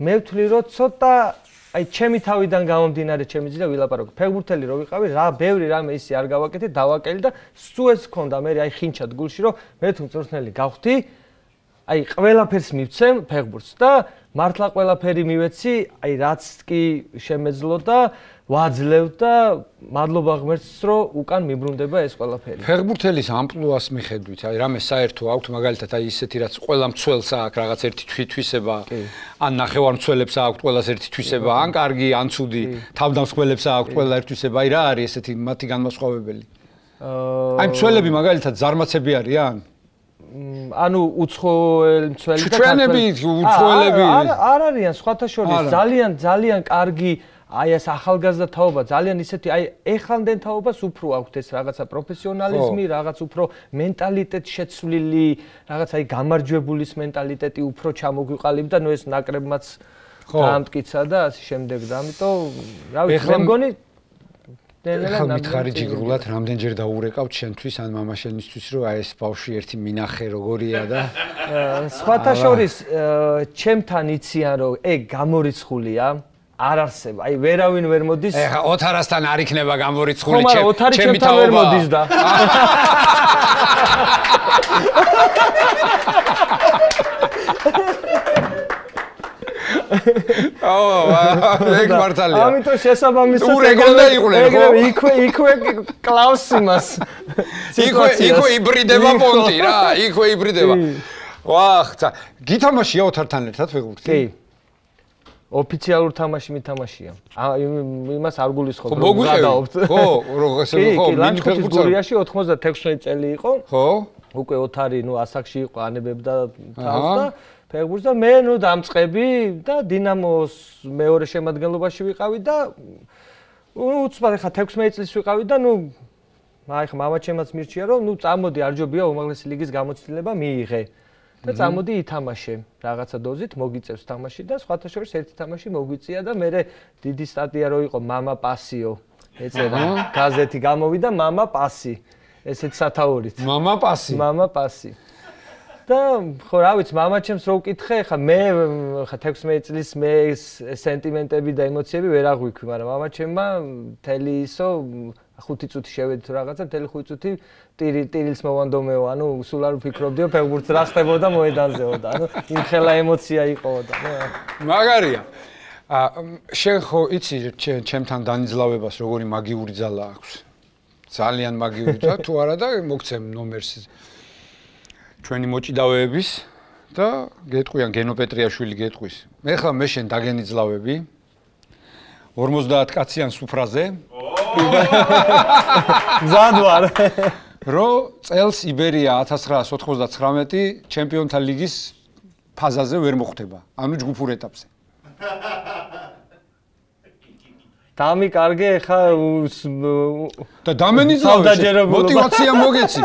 [SPEAKER 2] მე ვთვლი რომ ცოტა აი ჩემი თავიდან გამომდინარე ჩემი ძლება ვილაპარაკო. ფეხბურთელი რო ვიყავი, რა ბევრი რამე ისი არ გავაკეთე, დავაკელი და სულ ეს მქონდა მე აი ხინჩად გულში რომ მე თუ მწვრთნელი გავხდი, აი ყველაფერს მივცემ ფეხბურთს და მართლა ყველაფერი მივეცი, აი რაც კი შემეძლო და ვაძლევ და მადლობა ღმერთს რომ უკან მიბრუნდება ეს ყველაფერი.
[SPEAKER 1] ფეხბურთელის ამპლუას მიხედვით, აი რამე საერთო აქვს, მაგალითად აი ისეთი რაც ყველა მცველს აქვს რაღაც ერთი თვისება, ან ნახევარმცველებს აქვს ყველას ერთი თვისება, ან კარგი, ან ცუდი, თავდამსხმელებს აქვს ყველა ერთი თვისება, აი რა არის ესეთი მათი განმასხვავებელი? აი მცველები მაგალითად ზარმაცები არიან?
[SPEAKER 2] ანუ უცხოელი მცველი და
[SPEAKER 1] ჩვენები უცხოელები
[SPEAKER 2] არ არიან სხვათა შორის ძალიან კარგი აი ეს ახალგაზრდა თაობა ძალიან ისეთი აი ეხლანდელ თაობას უფრო აქვთ ეს რაღაცა პროფესიონალიზმი, რაღაც უფრო მენტალიტეტ შეცვლილი, რაღაც აი გამარჯვებულის მენტალიტეტი უფრო ჩამოგვიყალიბდა, ნუ ეს ნაკრებმაც დაამტკიცა და ასე შემდეგ და ამიტომ რა ვიცი, მე მგონი
[SPEAKER 1] ეხლა მითხარი ჯიგრულად, რამდენჯერ დაურეკავთ შენთვის ან მამაშენისთვის, რომ აი ეს ბავშვი ერთი მინახე როგორია და
[SPEAKER 2] სხვათა შორის ჩემთან იციან რომ გამორიცხულია არ არსება. აი ვერავინ ვერ მოდის.
[SPEAKER 1] ეხა ოთარასთან არ იქნება გამორიცხული
[SPEAKER 2] ჩემი თაობა. ვერ მოდის და.
[SPEAKER 1] ეგ მართალია.
[SPEAKER 2] ამიტომ შესაბამისად
[SPEAKER 1] ეგრევე იყვნენ ხო?
[SPEAKER 2] იქვე კლავს იმას.
[SPEAKER 1] იქვე იბრიდება პონტი რა, იქვე იბრიდება. ვახ, გითამაშია ოთართან ერთად ფეხბურთი?
[SPEAKER 2] კი. ოფიციალურ თამაში მითამაშია. იმას არ გულისხმობ,
[SPEAKER 1] რომ გადაობთ. ხო, ესე ხო,
[SPEAKER 2] მინიფეხბურთის გურიაში 96 წელი იყო.
[SPEAKER 1] ხო.
[SPEAKER 2] უკვე ოთარი, ნუ ასაკში იყო, ანებებდა თავს და ფეხბურთს და მე ნუ დამწყები და დინამოს მეორე შემადგენლობაში ვიყავი და უცბად ხა 16 წლის ვიყავი და ნუ აი ხა მამაჩემაც მირჩია რომ ნუ წამოდი არ ჯობია უმაღლესი ლიგის გამოცდილება მიიღე და წამოდი ითამაშე რაღაცა დოზით მოგიწევს თამაში და სხვათა შორის ერთი თამაში მოგვიწია და მე დიდი სტატია რო იყო მამა პასიო ეწერა გაზეთი გამოვიდა მამა პასი ესეც სათაურით
[SPEAKER 1] მამა
[SPEAKER 2] პასი და ხო რა ვიცი მამაჩემს რო ვკითხე ხა მე ხა 16 წლის მე სენტიმენტები და ემოციები ვერ აღვიქვი მაგრამ მამაჩემმა მთელი ისო 5 წუთი შევედი თუ რაღაცა მთელი 5 წუთი ტირილს მოვანდომეო ანუ სულ არ ვფიქრობდიო ფეხბურთს რა ხდებოდა მოედანზეო და ანუ იმხელა ემოცია იყო და
[SPEAKER 1] მაგარია შენ ხო იცი ჩემთან დანიშნავებას როგორი მაგიური ძალა აქვს ძალიან მაგიური და თუ არა და მოგცემ ნომერს ჩვენი მოჭიდავეების და გეტყვიან გენო პეტრიაშვილი გეტყვის მე ხა მე შენ დაგენიძლავები 50 კაციან სუფრაზე
[SPEAKER 2] მზად ვარ
[SPEAKER 1] რო წელს იბერია 1999 ჩემპიონთა ლიგის ფაზაზე ვერ მოხვდება ანუ ჯგუფურ ეტაპზე
[SPEAKER 2] დამიკარგე ხა
[SPEAKER 1] და დამენიძლავე мотиваცია მოგეცი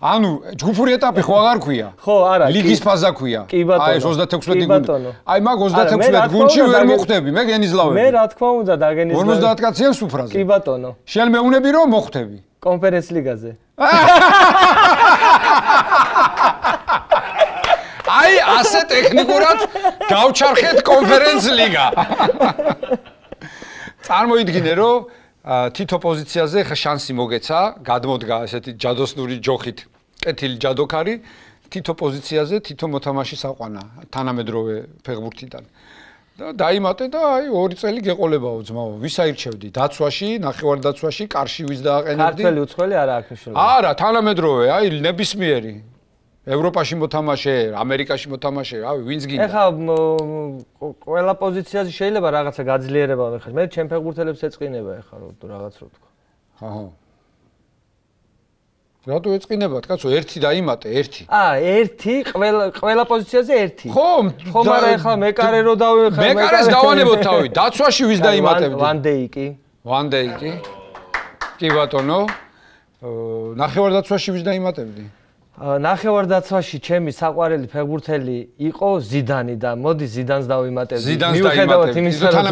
[SPEAKER 1] ანუ ჯგუფური ეტაპი ხო აღარ ქვია
[SPEAKER 2] ხო არა
[SPEAKER 1] ლიგის ფაზა ქვია
[SPEAKER 2] აი
[SPEAKER 1] 36 გუნდი აი მაგ 36 გუნდში ვერ მოხვდები მე გენიძლავები
[SPEAKER 2] მე რა თქმა უნდა დაგენიძლავები
[SPEAKER 1] 50 კაციან სუფრაზე
[SPEAKER 2] კი ბატონო
[SPEAKER 1] შენ მეუნები რომ მოხვდები
[SPEAKER 2] კონფერენც ლიგაზე
[SPEAKER 1] აი ასე ტექნიკურად გავჩარხეთ კონფერენც ლიგა წარმოიდგინე რომ თითო პოზიციაზე ხა შანსი მოგეცა გადმოდგა ესეთი ჯადოსნური ჯოხით კეთილი ჯადოქარი თითო პოზიციაზე თითო მოთამაშე საყვანა თანამედროვე ფეხბურთიდან და დაიმატე და აი 2 წელი გეყოლებაო ძმაო ვის აირჩევდი დაცვაში ნახევარდაცვაში კარში ვის დააყენებდი
[SPEAKER 2] ქართველი უცხოელი არა აქვს მნიშვნელობა
[SPEAKER 1] არა თანამედროვე აი ნებისმიერი ევროპაში მოთამაშე, ამერიკაში მოთამაშე, რავი, ვინც გინდა.
[SPEAKER 2] ეხა ყველა პოზიციაზე შეიძლება რაღაცა გაძლიერება ვეხარ. მე ჩემ ფეხბურთელებს ეწყინება ეხა რაღაც რო თქვა.
[SPEAKER 1] აჰა. რატო ეწყინებათ, კაცო, ერთი დაიმატე, ერთი.
[SPEAKER 2] ერთი, ყველა პოზიციაზე ერთი.
[SPEAKER 1] ხო,
[SPEAKER 2] მაგრამ ეხლა მეკარე რო დავეხარ,
[SPEAKER 1] მეკარეს დავანებოთ თავი, დაცვაში ვის დაიმატებდი?
[SPEAKER 2] ვან დეიკი.
[SPEAKER 1] One day კი ბატონო. ნახევარდაცვაში ვის დაიმატებდი?
[SPEAKER 2] ნახევარდაცვაში ჩემი საყვარელი ფეხბურთელი იყო ზიდანი და მოდი ზიდანს დავიმატებდი.
[SPEAKER 1] მიუხედავად იმისა, რომ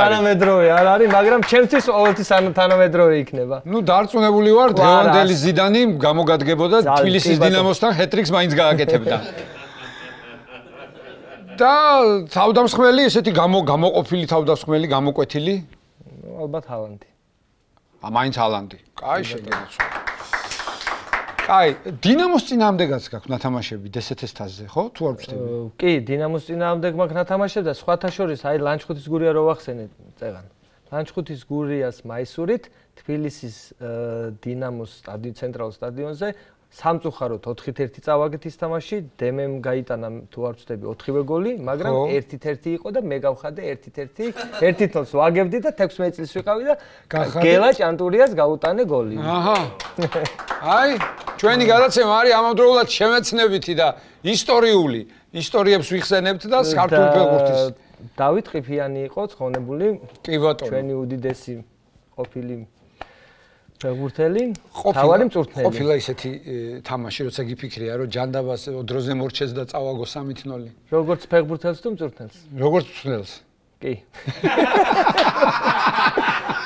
[SPEAKER 1] თანამედროვე არ არის,
[SPEAKER 2] მაგრამ ჩემთვის ყოველთვის თანამედროვე იქნება.
[SPEAKER 1] ნუ დარწმუნებული ვარ, დღევანდელი ზიდანი გამოგადგებოდა თბილისის დინამოსთან ჰეტრიკს მაინც გააკეთებდა. და თავდამსხმელი, ესეთი გამოყოფილი თავდამსხმელი, გამოკვეთილი?
[SPEAKER 2] ალბათ ჰალანდი.
[SPEAKER 1] მაინც ჰალანდი. კაი, შეგეცვა. კაი, დინამოს წინააღმდეგაც გაქვს ნათამაშები DST-ს თასზე, ხო? თუ არ ვწდები?
[SPEAKER 2] კი, დინამოს წინააღმდეგ მაქვს ნათამაშები და სხვათა შორის აი ლანჩხუთის გურია რო ვახსენეთ წეგან. ლანჩხუთის გურიას მაისურით თბილისის დინამოს ცენტრალურ სტადიონზე სამწუხაროდ 4-1 წავაგეთ ის თამაში, დემემ გაიტანა თუ არ ვწდები 4-ვე გოლი, მაგრამ 1-1 იყო და მე გავხადე 1-1, 1-0-ს ვაგებდი და 16 წლის ვიყავი და გელა ჭანტურიას გაუტანე გოლი.
[SPEAKER 1] აჰა. აი, ჩვენი გადაცემა არის ამავდროულად შემეცნებითი და ისტორიული. ისტორიებს ვიხსენებთ და ქართული ფეხბურთის.
[SPEAKER 2] დავით ყიფიანი იყო ცხონებული.
[SPEAKER 1] კი ბატონო.
[SPEAKER 2] ჩვენი უდიდესი ყოფილი ფეხბურთელი, თავარი მწვრთნელი.
[SPEAKER 1] ყოფილა ისეთი თამაში, როცა გიფიქრია, რომ ჯანდაბას დროზე მორჩეს და წავაგო 3-0.
[SPEAKER 2] როგორც ფეხბურთელს თუ მწვრთნელს?
[SPEAKER 1] როგორც მწვრთნელს.
[SPEAKER 2] კი.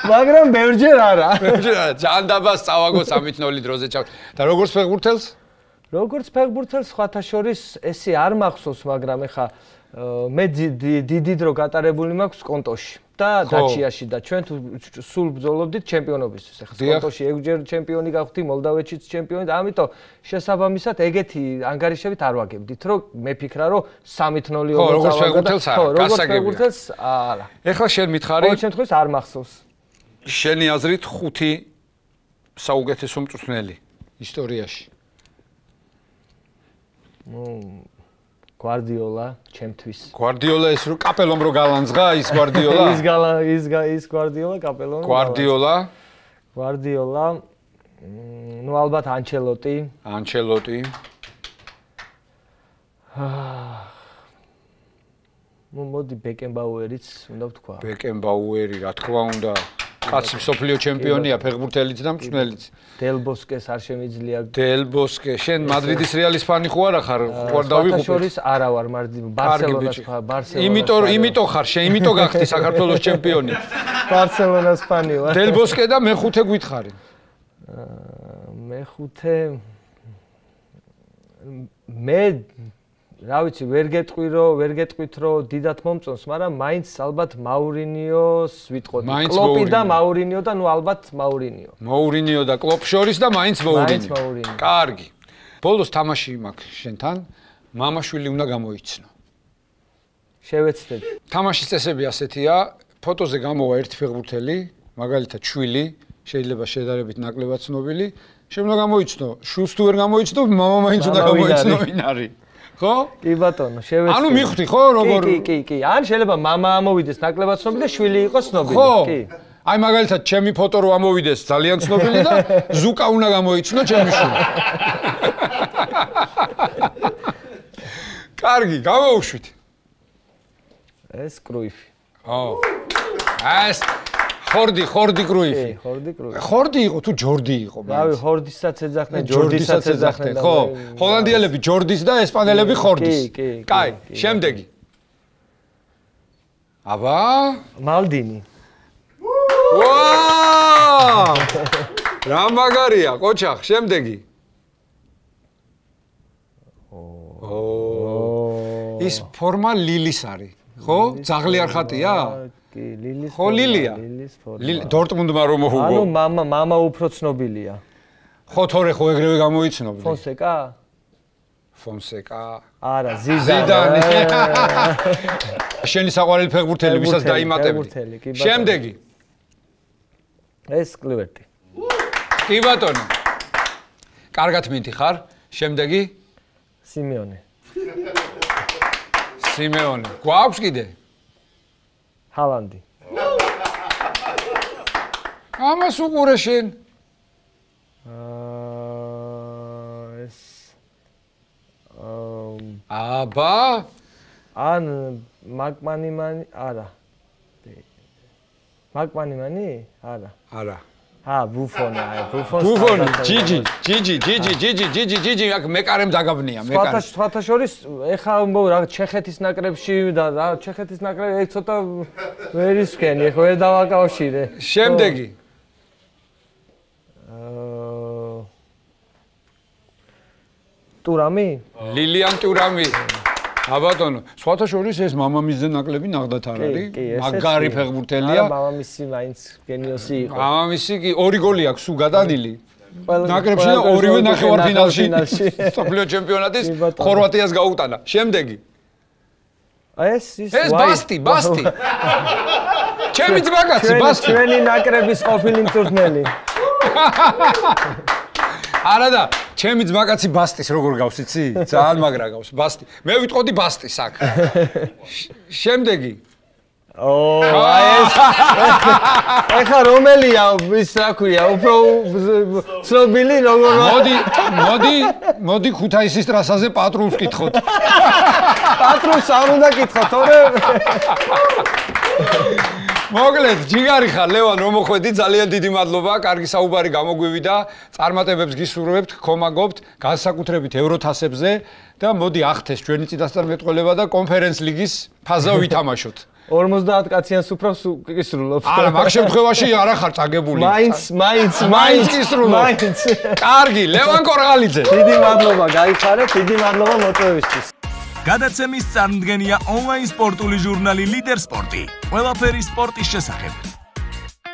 [SPEAKER 2] მაგრამ ბევრჯერ არა.
[SPEAKER 1] ბევრჯერ არა, ჯანდაბას წავაგო 3-0 დროზე ჩავ. და როგორც ფეხბურთელს?
[SPEAKER 2] როგორც ფეხბურთელს სხვათა შორის ესე არ მახსოვს, მაგრამ ეხა მე დიდი დრო გატარებული მაქვს კონტოში. და დაჩიაში და ჩვენ თუ სულ ბრძოლობდით ჩემპიონობისთვის. ეხლა სპორტში 6ჯერ ჩემპიონი გავხდი, მოლდავეთშიც ჩემპიონი და ამიტომ შესაბამისად ეგეთი ანგარიშებით არ ვაგებდით, რომ მე ფიქრა, რომ 3-0
[SPEAKER 1] ხო, როგორც ფეხბურთელს არა, გასაგებია.
[SPEAKER 2] ფეხბურთელს არა.
[SPEAKER 1] ეხლა შენ მითხარი,
[SPEAKER 2] ყოველ შემთხვევაში არ მახსოვს.
[SPEAKER 1] შენი აზრით 5 საუკეთესო მწვრთნელი ისტორიაში.
[SPEAKER 2] გვარდიოლა ჩემთვის.
[SPEAKER 1] გვარდიოლა ეს რო კაპელომ რო გალანძღა ის გვარდიოლა?
[SPEAKER 2] ის გვარდიოლა კაპელომ.
[SPEAKER 1] გვარდიოლა?
[SPEAKER 2] გვარდიოლა. ნუ ალბათ ანჩელოტი.
[SPEAKER 1] ანჩელოტი.
[SPEAKER 2] მოდი ბეკენბაუერიც უნდა ვთქვა.
[SPEAKER 1] ბეკენბაუერი, რა თქმა უნდა. კაცი მსოფლიო ჩემპიონია, ფეხბურთელიც და მწვრთნელიც.
[SPEAKER 2] დელ ბოსკეს არ შემიძლია.
[SPEAKER 1] დელ ბოსკე, შენ მადრიდის რეალის ფანი ხო არა ხარ? ხوار დავიღუპე.
[SPEAKER 2] შორის არა ვარ, ბარსელონას
[SPEAKER 1] იმიტომ ხარ, შენ იმიტომ გახდი საქართველოს ჩემპიონი.
[SPEAKER 2] ბარსელონას ფანი ვარ.
[SPEAKER 1] დელ ბოსკე და მეხუთე გითხარი.
[SPEAKER 2] მეხუთე მე რა ვიცი, ვერ გეტყვით რომ დიდად მომწონს, მაგრამ მაინც ალბათ მაურინიოს ვიტყოდი. კლოპი და მაურინიო და ნუ ალბათ მაურინიო.
[SPEAKER 1] მაურინიო და კლოპ შორის და მაინც მაურინიო. კარგი. ბოლოს თამაში მაქვს შენთან, მამაშვილი უნდა გამოიცნო.
[SPEAKER 2] შევეცდები.
[SPEAKER 1] თამაშის წესები ასეთია, ფოტოზე გამოვა ერთი ფეხბურთელი, მაგალითად შვილი, შეიძლება შედარებით ნაკლებად ცნობილი, შენ უნდა გამოიცნო, შულს თუ ვერ გამოიცნო, მამა მაინც უნდა გამოიცნო ვინ არის. ხო?
[SPEAKER 2] კი ბატონო, შევეცდები.
[SPEAKER 1] ანუ მიხვდი ხო, როგორ?
[SPEAKER 2] კი. ან შეიძლება მამა ამოვიდეს ნაკლებად ცნობილი და შვილი იყოს ცნობილი,
[SPEAKER 1] კი. აი მაგალითად ჩემი ფოტო რო ამოვიდეს ძალიან ცნობილი და ზუკა უნდა გამოიცნო ჩემი შვილი. კარგი, გამოვუშვით.
[SPEAKER 2] ეს კრუიფი.
[SPEAKER 1] ო. ეს ხორდი კრუიფი. ხორდი იყო თუ ჯორდი იყო?
[SPEAKER 2] რავი, ხორდისაც ეძახდნენ, ჯორდისაც ეძახდნენ.
[SPEAKER 1] ხო, ჰოლანდიელები ჯორდის და ესპანელები ხორდის. კაი, შემდეგი. აბა,
[SPEAKER 2] მალდინი.
[SPEAKER 1] ვაა! რა მაგარია, ყოჩახ, შემდეგი. ის ფორმა ლილის არის, ხო? ძაღლი არ ხატია?
[SPEAKER 2] კი, ლილის.
[SPEAKER 1] ხო, ლილია. დორტმუნდმა რომ მოუგო.
[SPEAKER 2] ანუ მამა უფრო ცნობილია.
[SPEAKER 1] ხო, თორე ხო ეგრევე გამოიცნობდი.
[SPEAKER 2] ფონსეკა? არა,
[SPEAKER 1] ზიდანი. შენი საყვარელი ფეხბურთელი, ვისაც დაიმატებდი. შემდეგი.
[SPEAKER 2] ეს კლივერტი.
[SPEAKER 1] კი ბატონო. კარგად მიდიხარ. შემდეგი?
[SPEAKER 2] სიმეონე.
[SPEAKER 1] გვაქვს კიდე?
[SPEAKER 2] ჰალანდი.
[SPEAKER 1] ამას უყურე შენ.
[SPEAKER 2] ეს
[SPEAKER 1] აბა?
[SPEAKER 2] ან მაკმანიმანი, არა. მაკმანიმანი? არა.
[SPEAKER 1] არა.
[SPEAKER 2] ბუფონი,
[SPEAKER 1] ჯიჯი, აქ მეკარემ დაგაბნია, მეკარე.
[SPEAKER 2] სხვათა შორის, ეხა რა ჩეხეთის ნაკრებში და რა ჩეხეთის ნაკრები ეგ ცოტა ვერ ისვქენი, ეხა ვერ დავაკავშირე.
[SPEAKER 1] შემდეგი.
[SPEAKER 2] ტურამი?
[SPEAKER 1] ლილიან ტურამი. აბატონო, სხვათა შორის ეს მამამისზე ნაკლები ნახდათ არ არის? მაგარი ფეხბურთელია.
[SPEAKER 2] არა, მამამისი მაინც გენიოსი იყო.
[SPEAKER 1] მამამისი კი 2 გოლი აქვს სულ გადადილი. ნაკრებში და ორივე ნახევარფინალში. სოფლიო ჩემპიონატის ხორვატიას გაუტანა. შემდეგი. ეს ბასტი. ჩემი ძმაკაცი, ბასტი.
[SPEAKER 2] ჩვენი ნაკრების ყოფილი მწვრთნელი.
[SPEAKER 1] არა და ჩემი ძმაკაცი ბასტის როგორ გავს იცი? ძალიან მაგრა გავს ბასტი. მე ვიტყოდი ბასტის აქ. შემდეგი. ეხა რომელია ის რა ქვია, უფრო ცნობილი როგორ მოდი ქუთაისის ტრასაზე პატრულს კითხოთ.
[SPEAKER 2] პატრულს არ უნდა კითხოთ, თორე
[SPEAKER 1] მოკლედ, ჯიგარი ხარ, ლევან, რომ მოხვედი, ძალიან დიდი მადლობა, კარგი საუბარი გამოგვივიდა, წარმატებებს გისურვებთ, გქომაგობთ, განსაკუთრებით ევროთასებზე და მოდი ახთეს ჩვენი წინასწარ მეტყველება და კონფერენს ლიგის ფაზა ვითამაშოთ.
[SPEAKER 2] 50 კაციან სუფრავს გისრულობ.
[SPEAKER 1] არა, მაგ შემთხვევაში არა ხარ წაგებული.
[SPEAKER 2] მაინც
[SPEAKER 1] გისრულობ.
[SPEAKER 2] მაინც.
[SPEAKER 1] კარგი, ლევან კორღალიძე.
[SPEAKER 2] დიდი მადლობა, გაიხარეთ, დიდი მადლობა მოწვევისთვის.
[SPEAKER 3] გადაცემის წარმდგენია ონლაინ სპორტული ჟურნალი ლიდერ სპორტი. ყველაფერი სპორტის შესახებ.